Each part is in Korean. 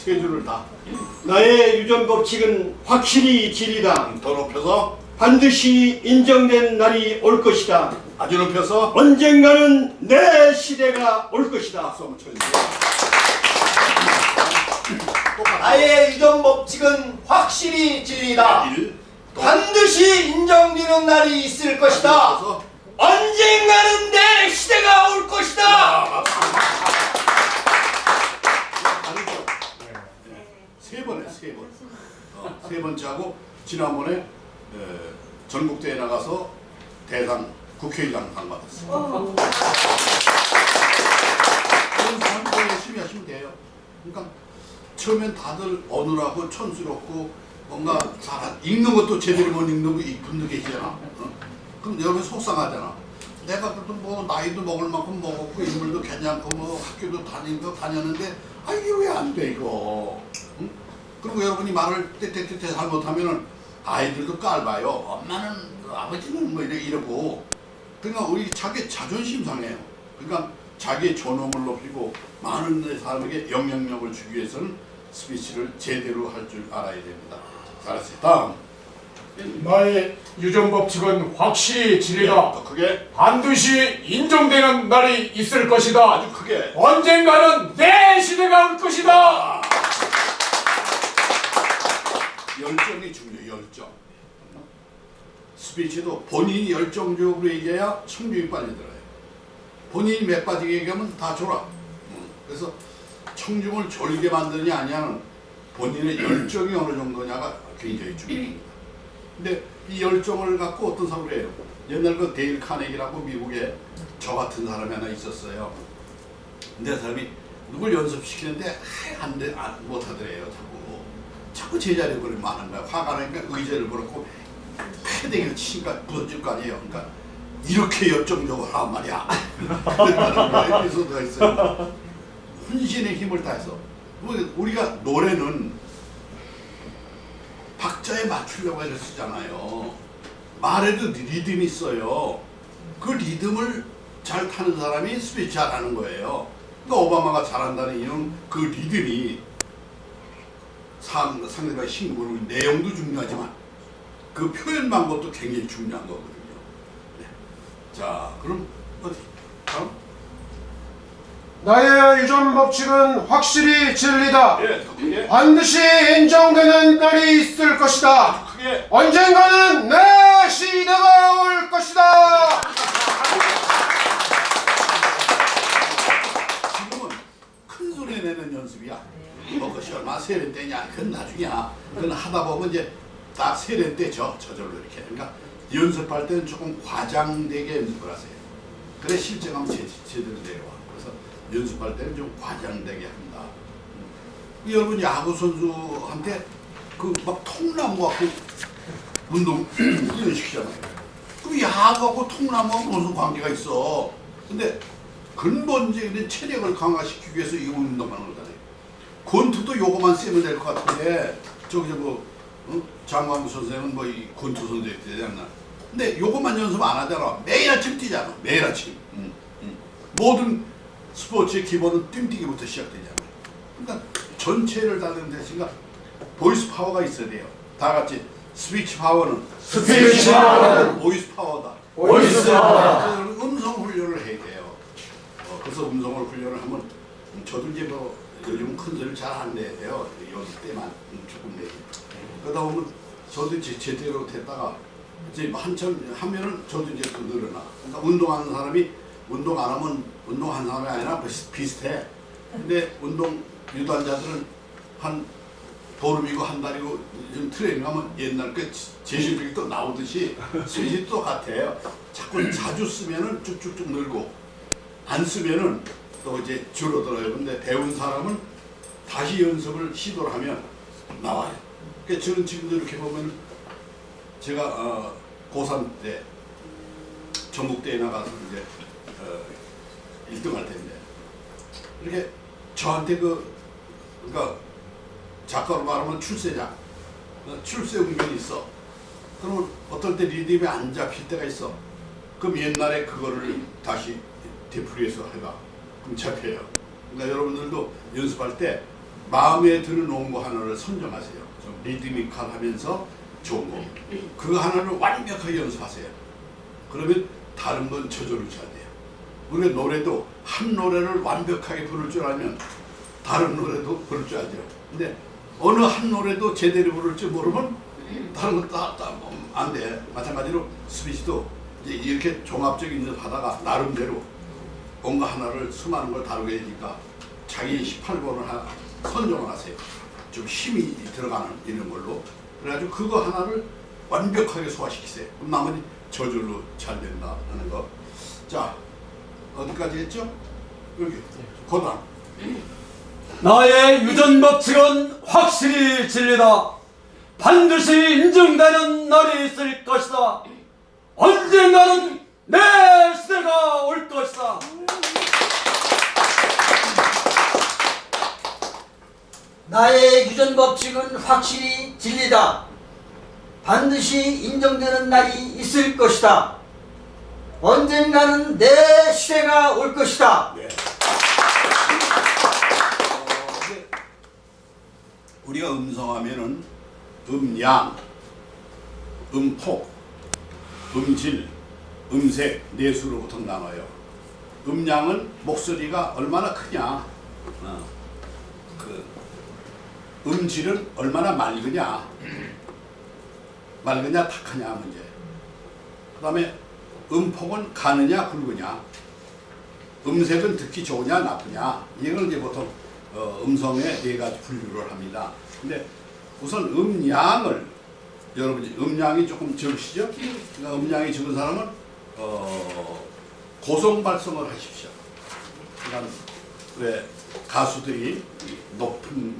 세 줄을 다. 나의 유전 법칙은 확실히 진리다. 더 높여서. 반드시 인정된 날이 올 것이다. 아주 높여서. 언젠가는 내 시대가 올 것이다. 박수 한번 쳐주세요. 나의 유전 법칙은 확실히 진리다. 반드시 인정되는 날이 있을 것이다. 언젠가는 내 시대가 올 것이다. 세 번에 세 번. 세 번째 하고 지난번에 전국대회 나가서 대상 국회의장 상 받았어요. 그런 사람들 열심히 하시면 돼요. 그러니까 처음엔 다들 어눌하고 촌스럽고 뭔가 잘 읽는 것도 제대로 못 읽는 분도 계시잖아. 그럼 여러분 속상하잖아. 내가 그래도 뭐 나이도 먹을 만큼 먹었고 인물도 괜찮고 뭐 학교도 다녔는데 아 이게 왜 안 돼 이거. 응? 그리고 여러분이 말을 떼떼떼 잘못하면은 아이들도 깔봐요. 엄마는 아버지는 뭐 이러고. 그러니까 우리 자기 자존심 상해요. 그러니까 자기의 존엄을 높이고 많은 사람에게 영향력을 주기 위해서는 스피치를 제대로 할 줄 알아야 됩니다. 잘했어요. 다음. 나의 유전 법칙은 확실히 진리다. 더 크게. 반드시 인정되는 날이 있을 것이다. 아주 크게. 언젠가는 내 시대가 올 것이다. 열정이 중요해요. 열정. 스피치도 본인이 열정적으로 얘기해야 청중이 빨리 들어요. 본인이 몇 빠지게 얘기하면 다 졸아. 그래서 청중을 졸게 만드느냐 아니냐는 본인의 열정이 어느 정도냐가 굉장히 중요합니다. 근데 이 열정을 갖고 어떤 사람을 해요. 옛날 그 데일 카네기라고 미국에 저 같은 사람이 하나 있었어요. 근데 그 사람이 누굴 연습시키는데 못하더래요. 자꾸 제자리에 그러면 하는 거야. 화가 나니까 의자를 버렸고 패대기를 치니까 부서질 거 아니에요. 그러니까 이렇게 열정적으로 하란 말이야. 그런 에피소드가 있어요. 혼신의 힘을 다해서. 우리가 노래는 박자에 맞추려고 해서 쓰잖아요. 말에도 리듬이 있어요. 그 리듬을 잘 타는 사람이 스피치 잘하는 거예요. 그러니까 오바마가 잘한다는 이유는 그 리듬이 상대방의 신고를 내용도 중요하지만 그 표현 방법도 굉장히 중요한 거거든요. 네. 자, 그럼 어디? 다음? 나의 유전 법칙은 확실히 진리다. 예, 더 크게. 반드시 인정되는 날이 있을 것이다. 크게. 언젠가는 내 시대가 올 것이다. 지금은 큰 소리 내는 연습이야. 뭐 그것이 얼마나 세련되냐. 그건 나중이야. 그건 하다 보면 이제 딱 세련되죠. 저절로 이렇게. 그러니까 연습할 때는 조금 과장되게 연습을 하세요. 그래 실제감은 제대로 내려와. 그래서 연습할 때는 좀 과장되게 합니다. 여러분 야구 선수한테 그 막 통나무 갖고 운동 시키잖아요. 그럼 야구하고 통나무하고 무슨 관계가 있어? 근데 근본적인 체력을 강화시키기 위해서 이 운동하는 거잖아요. 권투도 요거만 쓰면 될 것 같은데 저기 장광 선생은 뭐 이 권투 선수였지 않나? 근데 요거만 연습 안 하잖아. 매일 아침 뛰잖아. 매일 아침. 모든 스포츠의 기본은 뛰기부터 시작되잖아요. 그러니까 전체를 다루는 대신가 보이스 파워가 있어야 돼요. 다 같이 스피치 파워는 보이스 파워다. 보이스 파워다. 음성 훈련을 해야 돼요. 그래서 음성을 훈련을 하면 저도 이제 뭐 요즘 큰 소리를 잘 안 내요. 여기 때만 조금 내요. 그러다 보면 저도 이제 제대로 됐다가 이제 한참 하면은 저도 이제 또 늘어나. 그러니까 운동하는 사람이 운동 안 하면 운동하는 사람이 아니라 비슷해. 근데 운동 유단자들은 한 보름이고 한 달이고 요즘 트레이닝하면 옛날 그 제실력이 또 나오듯이 스윗이 똑같아요. 자꾸 자주 쓰면은 쭉쭉쭉 늘고 안 쓰면은 또 이제 줄어들어요. 근데 배운 사람은 다시 연습을 시도를 하면 나와요. 그러니까 저는 지금도 이렇게 보면 제가 고3 때 전국대회 나가서 이제 1등 할 텐데 이렇게 저한테 그러니까 작가로 말하면 출세자, 출세 운명이 있어. 그러면 어떨 때 리듬이 안 잡힐 때가 있어. 그럼 옛날에 그거를 다시 되풀이해서 해봐. 그럼 잡혀요. 그러니까 여러분들도 연습할 때 마음에 드는 원고 하나를 선정하세요. 좀 리드미컬하면서 좋은 거. 그 하나를 완벽하게 연습하세요. 그러면 다른 건 저절로 잘 돼요. 우리가 노래도 한 노래를 완벽하게 부를 줄 알면 다른 노래도 부를 줄 알죠. 근데 어느 한 노래도 제대로 부를 줄 모르면 다른 거 다 안 돼. 마찬가지로 스피치도 이제 이렇게 종합적인 연습하다가 나름대로 뭔가 하나를 수많은 걸 다루게 되니까 자기 18번을 선정을 하세요. 좀 힘이 들어가는 이런 걸로. 그래가지고 그거 하나를 완벽하게 소화시키세요. 그럼 나머지 저절로 잘 된다 하는 거. 자, 어디까지 했죠? 여기 고단. 나의 유전 법칙은 확실히 진리다. 반드시 인정되는 날이 있을 것이다. 언젠가는 내 시대가 올 것이다. 나의 유전 법칙은 확실히 진리다. 반드시 인정되는 날이 있을 것이다. 언젠가는 내 시대가 올 것이다. 네. 우리가 음성하면은 음양, 음폭, 음질, 음색 네 수로 보통 나눠요. 음양은 목소리가 얼마나 크냐, 음질은 얼마나 맑으냐, 탁하냐 문제. 그다음에 음폭은 가느냐 굵으냐, 음색은 듣기 좋으냐 나쁘냐. 이걸 이제 보통 음성의 네 가지 분류를 합니다. 근데 우선 음양을 여러분이 음양이 조금 적으시죠? 그러니까 음양이 적은 사람은 고성발성을 하십시오. 그러니까 왜 가수들이 높은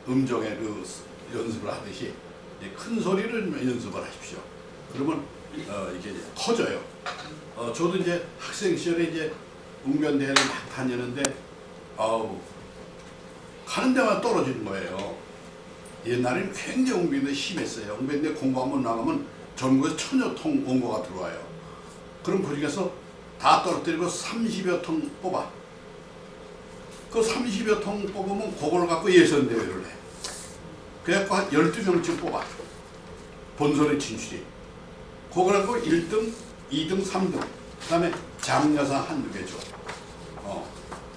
음정의 그 연습을 하듯이 이제 큰 소리를 연습을 하십시오. 그러면 이게 커져요. 저도 이제 학생 시절에 이제 웅변대회를 막 다녔는데 가는 데마다 떨어지는 거예요. 옛날에는 굉장히 웅변대 심했어요. 웅변대 공고 한번 나가면 전국에서 1000여 통 원고가 들어와요. 그럼 그 중에서 다 떨어뜨리고 30여 통 뽑아. 그 30여 통 뽑으면 그걸 갖고 예선대회를 해. 그래갖고 한 12명쯤 뽑아. 본선에 진출이. 그걸 갖고 1등, 2등, 3등. 그 다음에 장려상 한두 개 줘.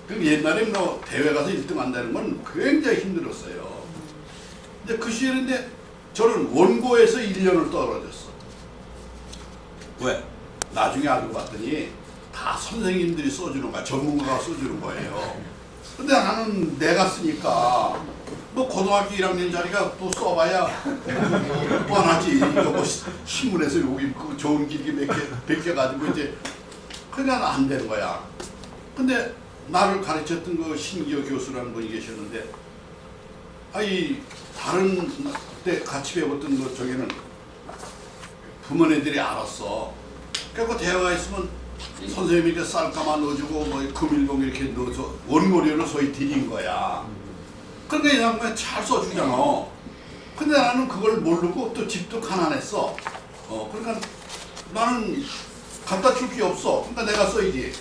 그 옛날에 뭐 대회 가서 1등 한다는 건 굉장히 힘들었어요. 근데 그 시절인데 저는 원고에서 1년을 떨어졌어. 왜? 나중에 알고 봤더니 다 선생님들이 써주는 거야. 전문가가 써주는 거예요. 근데 나는 내가 쓰니까 뭐 고등학교 1학년 자리가 또 써봐야 뻔하지. 이거 뭐 신문에서 여기 그 좋은 길게 몇 개 가지고 이제 그러니까 안 되는 거야. 근데 나를 가르쳤던 그 신기호 교수라는 분이 계셨는데, 다른 때 같이 배웠던 그 저기는 부모님들이 알았어. 그래서 대화가 있으면 선생님이 이렇게 쌀가마 넣어주고 뭐 금일봉 이렇게 넣어서 원고료를 소위 드린 거야. 그러니까 이 양반이 잘 써주잖아. 근데 나는 그걸 모르고 또 집도 가난했어. 그러니까 나는 갖다 줄 게 없어. 그러니까 내가 써야지.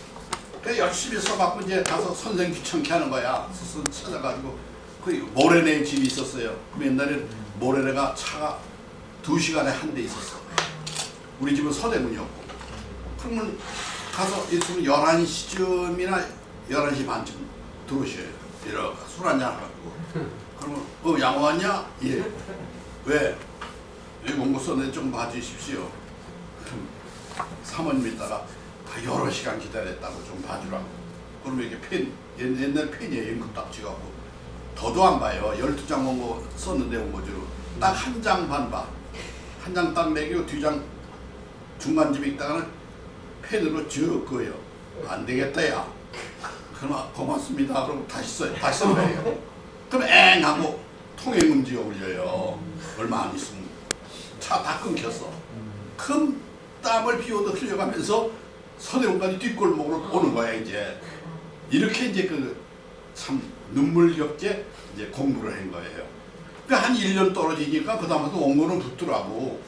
그러니까 열심히 써갖고 이제 가서 선생 귀찮게 하는 거야. 스스로 찾아가지고. 그 모래내 집이 있었어요. 그럼 옛날에 모래내가 차가 2시간에 한 대 있었어. 우리 집은 서대문이었고. 그러면 가서 있으면 11시쯤이나 11시 반쯤 들어오셔요. 이렇게 술 한잔 하고. 그러면 양호 왔냐? 예. 왜? 여기 원고 썼는데 좀 봐주십시오. 사모님 있다가 여러 시간 기다렸다고 좀 봐주라고. 그러면 이게 펜, 옛날 펜이에요. 연금 딱 찍어갖고. 더도 안 봐요. 12장 원고 썼는데 원고지로. 딱 한 장 반 봐. 한 장 딱 매기고 뒤장 중간쯤에 있다가는 펜으로 쭉 그어요. 안 되겠다, 야. 그럼 고맙습니다. 그럼 다시 써요. 다시 써요. 그럼 엥 하고 통행금지가 울려요. 얼마 안 있으면. 차 다 끊겼어. 큰 땀을 비워도 흘려가면서 서대문까지 뒷골목으로 오는 거야, 이제. 이렇게 이제 참 눈물겹게 이제 공부를 한 거예요. 그러니까 한 1년 떨어지니까 그다음부터 원고는 붙더라고.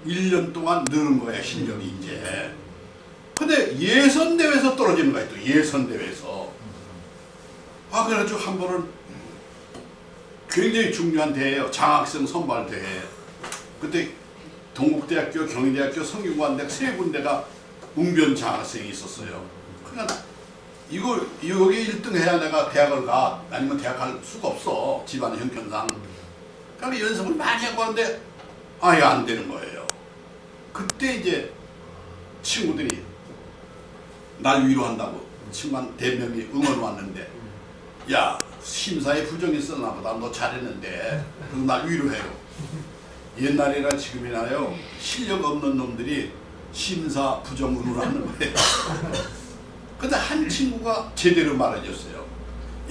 1년 동안 느는 거야, 실력이 이제. 근데 예선대회에서 떨어지는 거야, 또 예선대회에서. 그래가지고 한 번은 굉장히 중요한 대회예요. 장학생 선발 대회. 그때 동국대학교, 경희대학교, 성균관대학 세 군데가 웅변 장학생이 있었어요. 그러니까 이거 여기 1등 해야 내가 대학을 가. 아니면 대학 갈 수가 없어. 집안 형편상. 그러니까 연습을 많이 하고 하는데 아예 안 되는 거예요. 그때 이제 친구들이 날 위로한다고 친구 한 대명이 응원 왔는데, 야, 심사에 부정이 있었나 보다. 너 잘했는데. 그리고 날 위로해요. 옛날이나 지금이나요, 실력 없는 놈들이 심사 부정으로 하는 거예요. 근데 한 친구가 제대로 말해줬어요.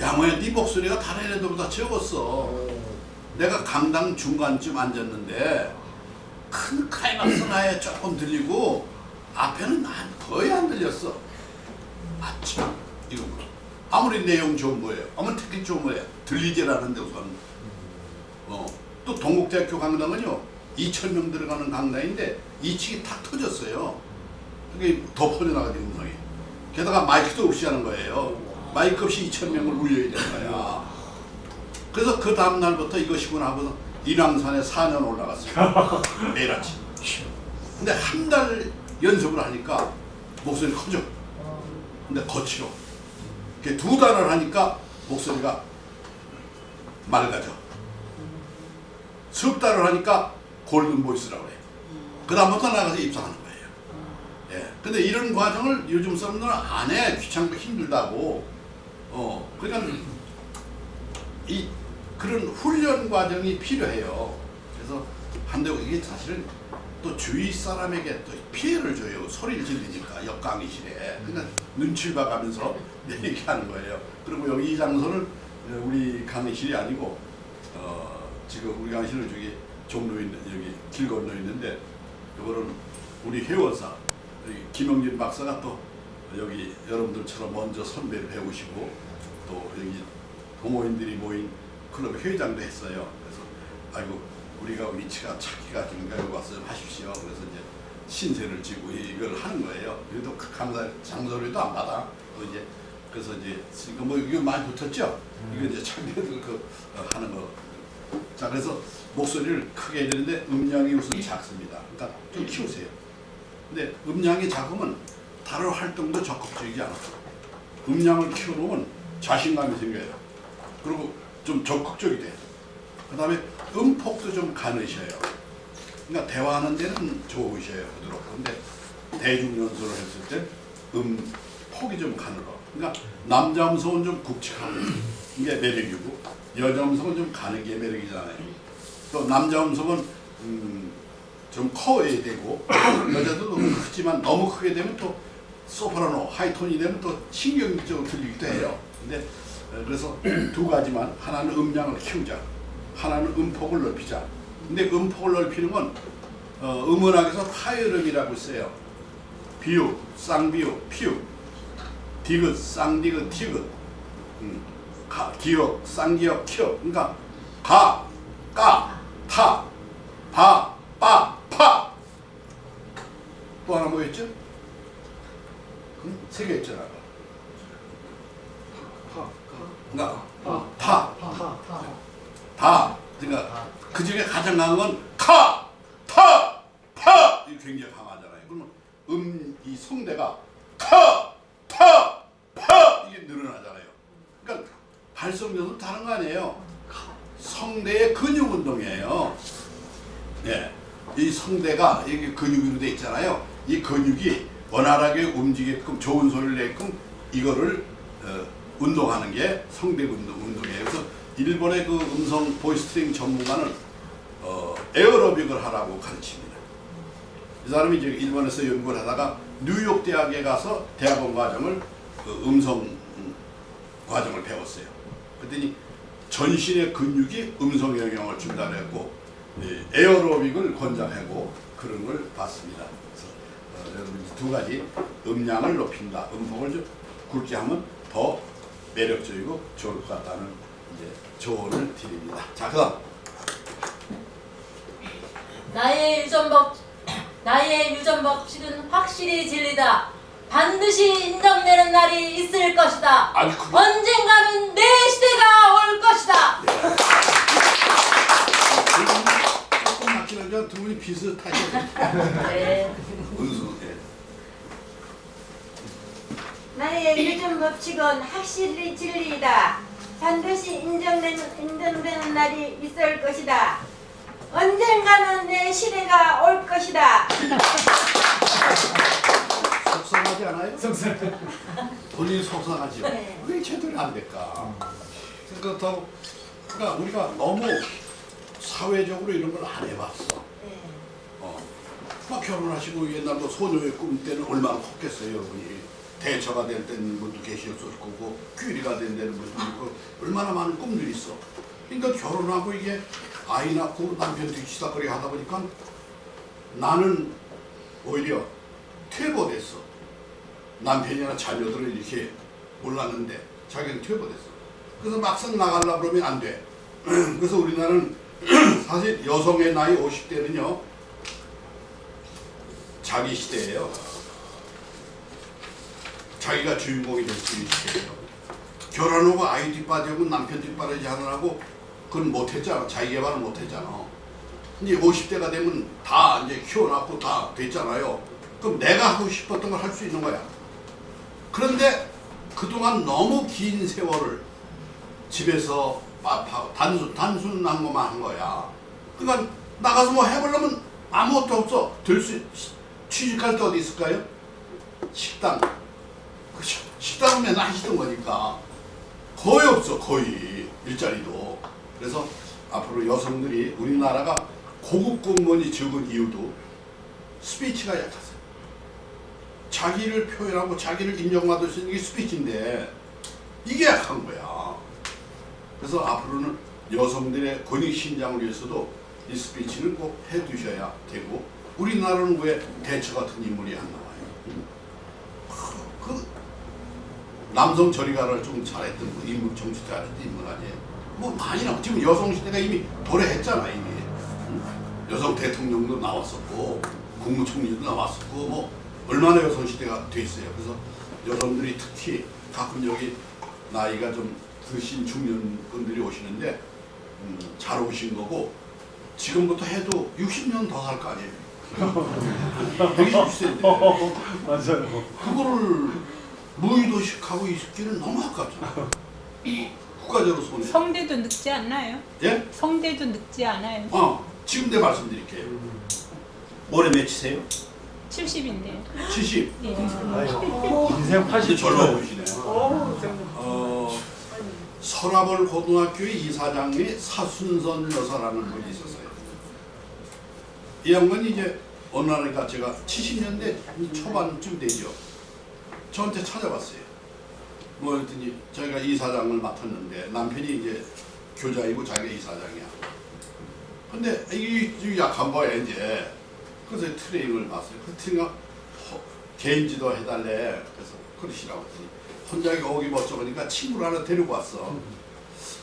야, 뭐야, 네 목소리가 다른 애들보다 적었어. 내가 강당 중간쯤 앉았는데 큰 클라이막스나에 조금 들리고 앞에는 거의 안 들렸어. 아참, 이거 아무리 내용 좋은 거예요. 아무리 특히 좋은 거예요. 들리질 않은데 우선. 또 동국대학교 강당은요, 2,000명 들어가는 강당인데 2층이 탁 터졌어요. 그게 더 퍼져나가지, 음성이. 게다가 마이크도 없이 하는 거예요. 마이크 없이 2,000명을 울려야 되는 거야. 그래서 그 다음날부터 이것이구나 하고서 인왕산에 4년 올라갔어요. 매일 아침. 근데 한 달 연습을 하니까 목소리 커져. 근데 거칠어. 2달을 하니까 목소리가 맑아져. 석 달을 하니까 골든 보이스라고 그래. 그 다음부터 나가서 입상하는 거예요. 예. 근데 이런 과정을 요즘 사람들은 안 해. 귀찮고 힘들다고. 그러니까 그런 훈련 과정이 필요해요. 그래서 한데 이게 사실은 또 주위 사람에게 또 피해를 줘요. 소리를 지르니까 옆 강의실에. 그러니까 눈치를 봐가면서 얘기하는 거예요. 그리고 여기 이 장소는 우리 강의실이 아니고 지금 우리 강의실은 저기 종로 있는 여기 길 건너 있는데, 이거는 우리 회원사 김영진 박사가 또 여기 여러분들처럼 먼저 선배를 배우시고 또 여기 동호인들이 모인 클럽 회장도 했어요. 그래서 아이고 우리가 위치가 찾기가 좀 여기 와서 좀 하십시오. 그래서 이제 신세를 지고 이걸 하는 거예요. 그래도 그 강사 장소료도 안 받아. 그래서 이제 뭐 이거 많이 붙었죠. 이거 이제 창대들 하는 거. 자, 그래서 목소리를 크게 해야 되는데 음량이 우선 작습니다. 그러니까 좀 키우세요. 근데 음량이 작으면 다른 활동도 적극적이지 않아요. 음량을 키워놓으면 자신감이 생겨요. 그리고 좀 적극적이 돼요. 그 다음에 음폭도 좀 가느셔요. 그러니까 대화하는 데는 좋으셔요. 부드럽고. 근데 대중연설을 했을 때 음폭이 좀 가늘어. 그러니까 남자 음성은 좀 굵직하고 이게 매력이고, 여자 음성은 좀 가는 게 매력이잖아요. 또 남자 음성은 좀 커야 되고, 여자도 너무 크지만 너무 크게 되면 또 소프라노, 하이톤이 되면 또 신경적으로 들리기도 해요. 근데 그래서 두 가지만, 하나는 음량을 키우자, 하나는 음폭을 넓히자. 근데 음폭을 넓히는 건 음원학에서 파열음이라고 써요. 비읍, 쌍비읍, 피읍, 디귿, 쌍디귿, 티귿, 기역, 쌍기역, 키역. 그러니까 가, 까, 타, 바, 빠, 파. 또 하나 뭐였죠? 세 개 있잖아. 그러니까 타, 다. 그러니까 그 중에 가장 강한 건 카, 타, 파. 이 굉장히 강하잖아요. 그러면 이 성대가 카, 타, 파 이게 늘어나잖아요. 그러니까 발성도는 다른 거 아니에요. 성대의 근육 운동이에요. 네. 이 성대가 이게 근육으로 돼 있잖아요. 이 근육이 원활하게 움직이게끔 좋은 소리를 내게끔 이거를 운동하는 게 성대 운동이에요. 그래서 일본의 그 음성 보이스트링 전문가는 에어로빅을 하라고 가르칩니다. 이 사람이 이제 일본에서 연구를 하다가 뉴욕 대학에 가서 대학원 과정을 음성 과정을 배웠어요. 그랬더니 전신의 근육이 음성 영향을 준다고 했고, 에어로빅을 권장하고 그런 걸 봤습니다. 그래서 여러분 두 가지, 음량을 높인다, 음폭을 좀 굵게 하면 더 매력적이고 좋을 것 같다는 이제 조언을 드립니다. 자, 그다음 나의 유전 법칙은 확실히 진리다. 반드시 인정되는 날이 있을 것이다. 언젠가는 내 시대가 올 것이다. 비슷하게 네. 은수. 예. 나의 유전 법칙은 확실히 진리이다. 반드시 인정되는 날이 있을 것이다. 언젠가는 내 시대가 올 것이다. 속상하지 않아요? 본인이 속상하지. 네. 왜 제대로 안 될까? 그렇다고 그러니까 우리가 너무 사회적으로 이런 걸 안 해봤어. 네. 막 결혼하시고 옛날로 소녀의 꿈 때는 얼마나 컸겠어요, 여러분이. 대처가 될 때는 분도 계셨을 거고 귀리가 된 데는 분도 있고 얼마나 많은 꿈들이 있어. 그러니까 결혼하고 이게 아이 낳고 남편 뒤치다거리 하다 보니까 나는 오히려 퇴보됐어. 남편이나 자녀들은 이렇게 몰랐는데 자기는 퇴보됐어. 그래서 막상 나가려고 그러면 안 돼. 그래서 우리나라는 사실 여성의 나이 50대는요 자기 시대예요. 자기가 주인공이 될 수 있는 시대예요. 결혼하고 아이 뒷바라지하고 남편 뒷바라지 하느라고 그건 못했잖아. 자기 개발을 못했잖아. 이제 50대가 되면 다 이제 키워놨고 다 됐잖아요. 그럼 내가 하고 싶었던 걸 할 수 있는 거야. 그런데 그동안 너무 긴 세월을 집에서 밥하고 단순한 것만 한 거야. 그러니까 나가서 뭐 해보려면 아무것도 없어. 취직할 때 어디 있을까요? 식당. 그렇죠. 식당은 맨날 하시던 거니까 거의 없어. 거의 일자리도. 그래서 앞으로 여성들이 우리나라가 고급 공무원이 적은 이유도 스피치가 약하세요. 자기를 표현하고 자기를 인정받을 수 있는 게 스피치인데 이게 약한 거야. 그래서 앞으로는 여성들의 권익 신장을 위해서도 이 스피치는 꼭 해두셔야 되고 우리나라는 왜 대처 같은 인물이 안 나와요? 그 남성 저리가를 좀 잘했던 그 인물 정치 잘했던 인물 아니에요? 뭐 많이 나와. 지금 여성 시대가 이미 도래했잖아 이미. 여성 대통령도 나왔었고 국무총리도 나왔었고 뭐 얼마나 여성 시대가 돼 있어요. 그래서 여성들이 특히 가끔 여기 나이가 좀 드신 중년분들이 오시는데 잘 오신 거고 지금부터 해도 60년 더 살 거 아니에요. 120세인데 맞아요. 그거를 무의도식하고 있기는 너무 아깝잖아. 국가적으로 손해. 성대도 늙지 않나요? 예? 성대도 늙지 않아요. 지금 내 말씀드릴게요. 올해 몇이세요? 70인데요. 70. 예. 인생 이제 젊어 보이시네. 서라벌 고등학교의 이사장이 사순선 여사라는 분이 있었어요. 이 양반이 이제 어느 날이니까 제가 70년대 초반쯤 되죠. 저한테 찾아왔어요. 뭐 그랬더니 저희가 이사장을 맡았는데 남편이 이제 교장이고 자기가 이사장이야. 근데 이 약한 거야 이제. 그래서 트레이닝을 받았어요. 그 트레이닝 개인 지도 해달래. 그래서 그러시라고 했더니 혼자 오기 멋쩍으니까 친구를 하나 데리고 왔어.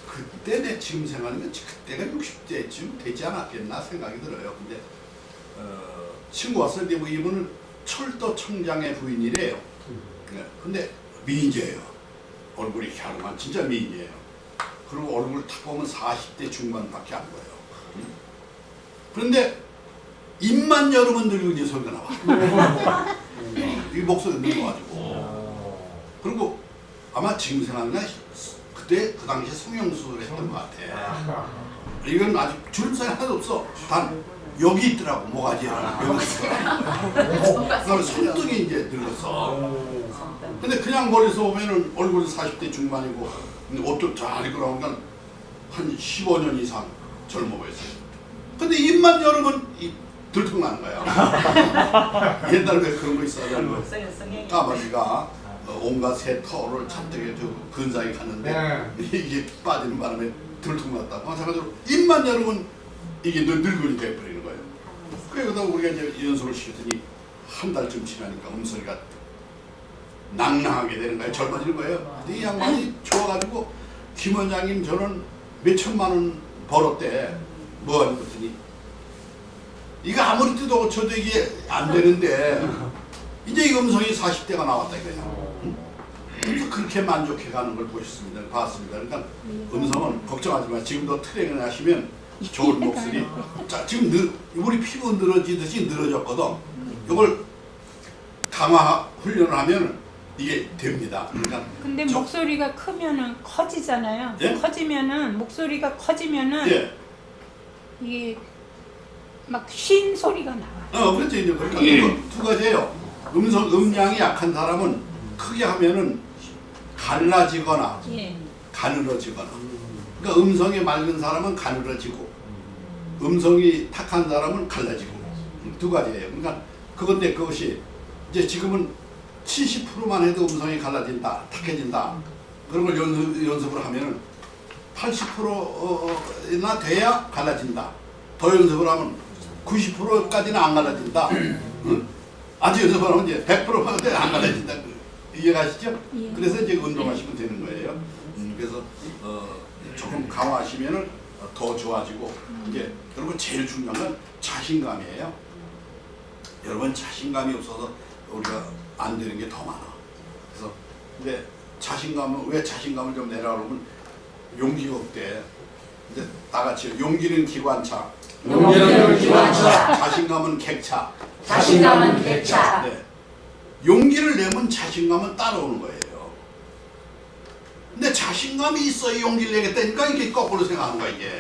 그때 내 지금 생각하면 그때가 60대쯤 되지 않았겠나 생각이 들어요. 근데 친구 왔을 때 뭐 이분은 철도청장의 부인이래요. 근데 미인이에요. 얼굴이 갸름한 진짜 미인이에요. 그리고 얼굴 딱 보면 40대 중반밖에 안 보여요. 그런데 입만 열으면 늙은이 소리가 나와. 이 목소리 늙어가지고. 그리고 아마 지금 생각나 그때 그 당시에 성형수술을 했던 것 같아. 이건 아직 주름살이 하나도 없어. 단 여기 있더라고 모가지에. 여기 있더라고. 그다음에 손등이 이제 늙었어. 근데 그냥 멀리서 보면은 얼굴이 40대 중반이고 옷도 잘 입고 나오니까 한 15년 이상 젊어 보였어요. 근데 입만 열으면 들통나는 거야. 옛날에 왜 그런 거 있어야 까마귀가 온갖 새 털을 잔뜩 근사하게 갔는데 이게 빠지는 바람에 들통났다고. 마찬가지로 입만 열으면 이게 늙은이 돼버리는 거예요. 그러다 우리가 이제 연습을 시켰더니 한 달쯤 지나니까 음소리가 낭낭하게 되는 거예요. 젊어지는 거예요. 근데 이 양반이 좋아가지고 김 원장님 저는 몇 천만 원 벌었대. 뭐 하는 거더니 이거 아무리 뜯어 쳐도 이게 안 되는데 이제 이 음성이 40대가 나왔다 이거야. 그래서 그렇게 만족해가는 걸 보셨습니다. 봤습니다. 그러니까 음성은 걱정하지 마. 지금도 트레이닝 하시면 좋은 목소리. 자, 지금 우리 피부 늘어지듯이 늘어졌거든. 이걸 강화 훈련을 하면 이게 됩니다. 그러니까 근데 목소리가 크면은 커지잖아요. 예? 커지면은 목소리가 커지면은 예. 이게 막 쉰 소리가 나와. 그렇죠. 이제 그러니까 이거 두 가지예요. 음량이 약한 사람은 크게 하면은 갈라지거나 예. 가늘어지거나. 그러니까 음성이 맑은 사람은 가늘어지고, 음성이 탁한 사람은 갈라지고, 두 가지예요. 그러니까 그건데 그것이 이제 지금은 70%만 해도 음성이 갈라진다, 탁해진다. 그런 걸 연습을 하면은 80%나 돼야 갈라진다. 더 연습을 하면 90%까지는 안 갈라진다. 응? 아주 연습을 하면 이제 100%만 돼도 안 갈라진다. 이해가시죠? 예. 그래서 이제 운동하시면 되는 거예요. 그래서 조금 강화하시면은 더 좋아지고 이제 그리고 제일 중요한 건 자신감이에요. 여러분 자신감이 없어서 우리가 안 되는 게 더 많아. 그래서 근데 자신감은 왜 자신감을 좀 내라 그러면 용기가 없대. 이제 다 같이 용기는 기관차. 용기는 기관차. 자신감은 객차. 자신감은 객차. 네. 용기를 내면 자신감은 따라오는 거예요. 근데 자신감이 있어야 용기를 내겠다니까 이게 거꾸로 생각하는 거야 이게.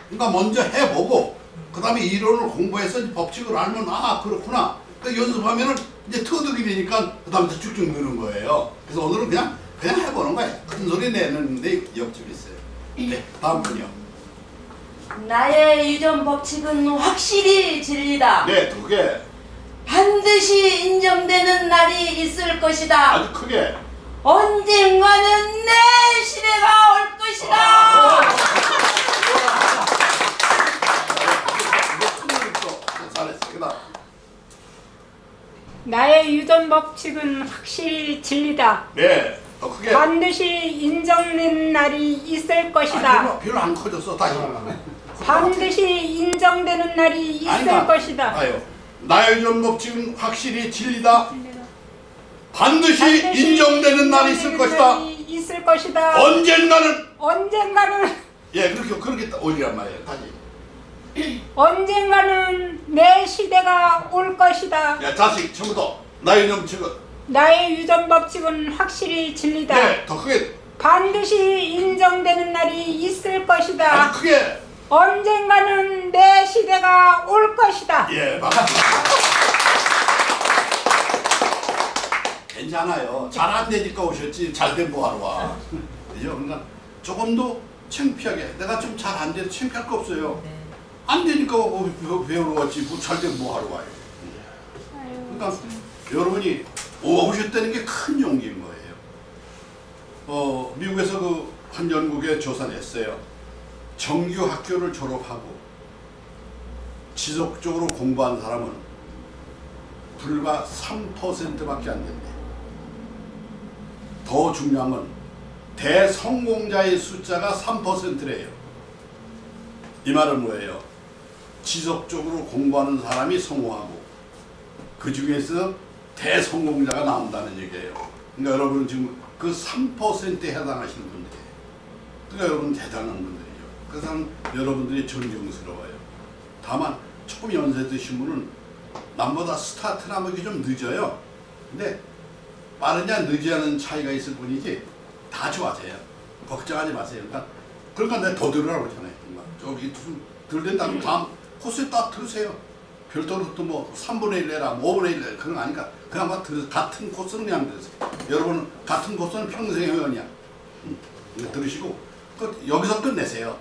그러니까 먼저 해보고 그 다음에 이론을 공부해서 법칙을 알면 아 그렇구나. 그러니까 연습하면은 이제 터득이 되니까 그 다음부터 쭉쭉 느는 거예요. 그래서 오늘은 그냥 해보는 거예요. 큰 소리 내는데 역집이 있어요. 네, 다음 분이요. 나의 유전 법칙은 확실히 진리다. 네, 두 개. 반드시 인정되는 날이 있을 것이다. 아주 크게. 언젠가는 내 시대가 올 것이다. 잘했어. 그다음. 나의 유전 법칙은 확실히 진리다. 네, 더 크게. 반드시 인정되는 날이 있을 것이다. 별로 안 커졌어. 다시. 반드시 인정되는 날이 있을 아니다. 것이다. 아유, 나의 유전 법칙은 확실히 진리다. 반드시 인정되는 날이 있을 것이다. 있을 것이다. 언젠가는 언젠가는 그렇게 올리란 말이에요. 다시. 언젠가는 내 시대가 올 것이다. 야, 다시 처음부터 나의 유전 법칙은. 나의 유전 법칙은 확실히 진리다. 네, 더 크게. 반드시 인정되는 날이 있을 것이다. 아주 크게. 언젠가는 내 시대가 올 것이다. 예, 반갑습니다. 괜찮아요. 잘 안 되니까 오셨지. 잘 된 뭐 하러 와. 그죠? 그러니까 조금도 창피하게. 내가 좀 잘 안 돼도 창피할 거 없어요. 안 되니까 배우러 왔지. 뭐 잘 된 뭐 하러 와요. 그러니까 여러분이 오셨다는 게 큰 용기인 거예요. 미국에서 그 한 연구에 조사냈어요. 정규 학교를 졸업하고 지속적으로 공부한 사람은 불과 3%밖에 안 된대. 더 중요한 건 대성공자의 숫자가 3%래요. 이 말은 뭐예요? 지속적으로 공부하는 사람이 성공하고 그 중에서 대성공자가 나온다는 얘기예요. 그러니까 여러분은 지금 그 3%에 해당하시는 분들이에요. 그러니까 여러분 대단한 분들이죠. 그래서 여러분들이 존경스러워요. 다만 조금 연세 드신 분은 남보다 스타트나 뭐 이게 좀 늦어요. 근데 빠르냐 늦으냐는 차이가 있을 뿐이지 다 좋아져요. 걱정하지 마세요. 그러니까 내가 더 들으라고 그러잖아요. 저기 들 된다면 다음 코스에 딱 들으세요. 별도로 또 뭐 3분의 1 내라, 5분의 1 내라 그런 거 아니까 그냥 막 같은 코스는 그냥 들으세요. 여러분 같은 코스는 평생의 회원이야. 이거 들으시고 여기서 끝내세요.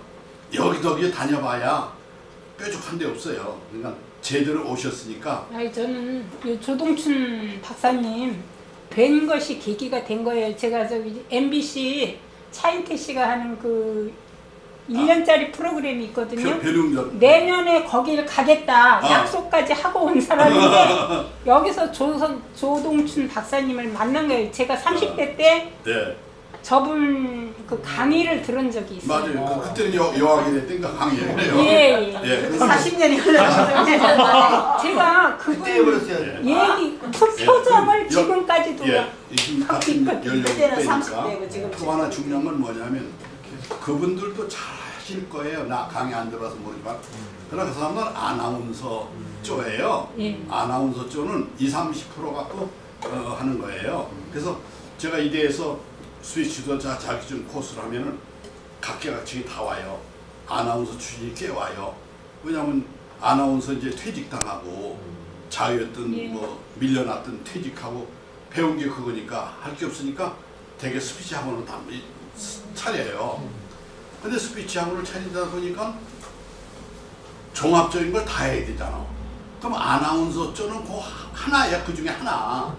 여기저기 다녀봐야 뾰족한 데 없어요. 그러니까 제대로 오셨으니까. 아니 저는 요 조동춘 박사님 뵌 것이 계기가 된 거예요. 제가 저기 MBC 차인태 씨가 하는 그 1년짜리 프로그램이 있거든요. 변웅전. 내년에 거기를 가겠다 약속까지 하고 온 사람인데 여기서 조동춘 박사님을 만난 거예요. 제가 30대 때 네. 저분 그 강의를 들은 적이 있어요. 맞아요. 그때는 여학이 됐던가 강의예요. 예. 40년이 흘렀어요. 제가 그때 그분 해버렸어요. 얘기 표정을 지금까지도 지금 하고 같은 있거든요. 연령 그때는 때니까 30대고 지금 또 하나 중요한 건 뭐냐면 그분들도 잘 시킬 거예요. 나 강의 안 들어서 모르지만. 그러나 그 사람은 아나운서 쪽이에요. 예. 아나운서 쪽은 20-30% 갖고 하는 거예요. 그래서 제가 이대에서 스위치도 자격증 코스를 하면은 각계각층이 다 와요. 아나운서 출신이 꽤 와요. 왜냐하면 아나운서 이제 퇴직당하고 자유였든 예. 뭐 밀려났든 퇴직하고 배운 게 그거니까 할 게 없으니까 되게 스피치 학원을 다 차려요. 근데 스피치 학원을 차리다 보니까 종합적인 걸 다 해야 되잖아. 그럼 아나운서 쪽은 그 하나야. 그 중에 하나.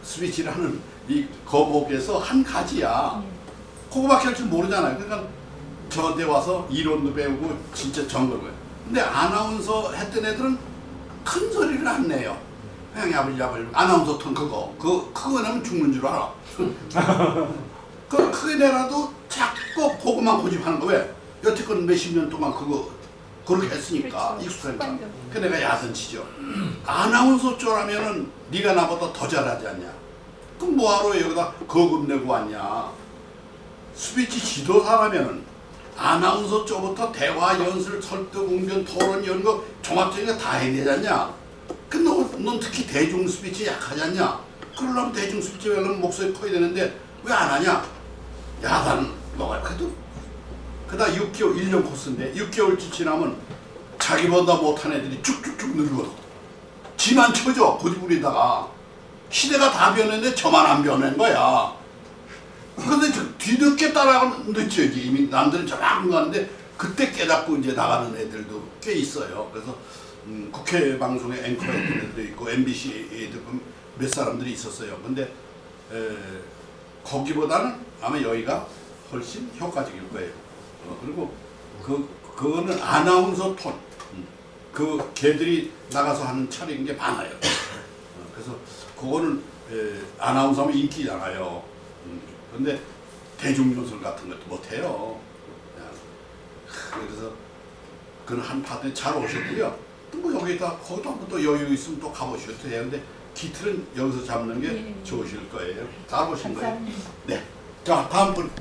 스피치를 하는 이 거목에서 한 가지야. 그거밖에 할 줄 모르잖아요. 그러니까 저한테 와서 이론도 배우고 진짜 전공을. 근데 아나운서 했던 애들은 큰 소리를 안 내요. 그냥 야불야불 아나운서 톤 그거 내면 죽는 줄 알아. 그 크게 내라도 자꾸 그것만 고집하는 거. 왜? 여태껏 몇십 년 동안 그렇게 했으니까 그렇죠. 익숙하니까. 습관적으로. 그 내가 야단치죠. 아나운서 쪽라면은 네가 나보다 더 잘하지 않냐? 그럼 뭐하러 여기다 거금 내고 왔냐? 스피치 지도사라면은 아나운서 쪽부터 대화, 연설, 설득, 웅변, 토론 이런 거 종합적인 거 다 해야 되지 않냐? 근데 넌 특히 대중 스피치 약하지 않냐? 그러려면 대중 스피치 하려면 목소리 커야 되는데 왜 안 하냐? 야단 너가 그래도 그다 6개월 1년 코스인데 6개월치 지나면 자기보다 못한 애들이 쭉쭉쭉 늙어. 지만 쳐줘 고집부리다가 시대가 다 변했는데 저만 안 변한 거야. 근데 뒤늦게 따라가면 늦지. 이미 남들은 저만큼 가는데 그때 깨닫고 이제 나가는 애들도 꽤 있어요. 그래서 국회 방송에 앵커 했던 애들도 있고 MBC 애들 몇 사람들이 있었어요. 근데 거기보다는 아마 여기가 훨씬 효과적일 거예요. 그리고 그거는 아나운서 톤. 그 걔들이 나가서 하는 차례인 게 많아요. 그래서 그거는 아나운서 하면 인기잖아요. 근데 대중연설 같은 것도 못해요. 그래서 그건 한 파트에 잘 오셨고요. 또 뭐 여기다 거기도 한번 또 여유 있으면 또 가보셔도 돼요. 근데 기틀은 여기서 잡는 게 예. 좋으실 거예요. 가보신 거예요. 감사합니다. 네. 자 다음 분.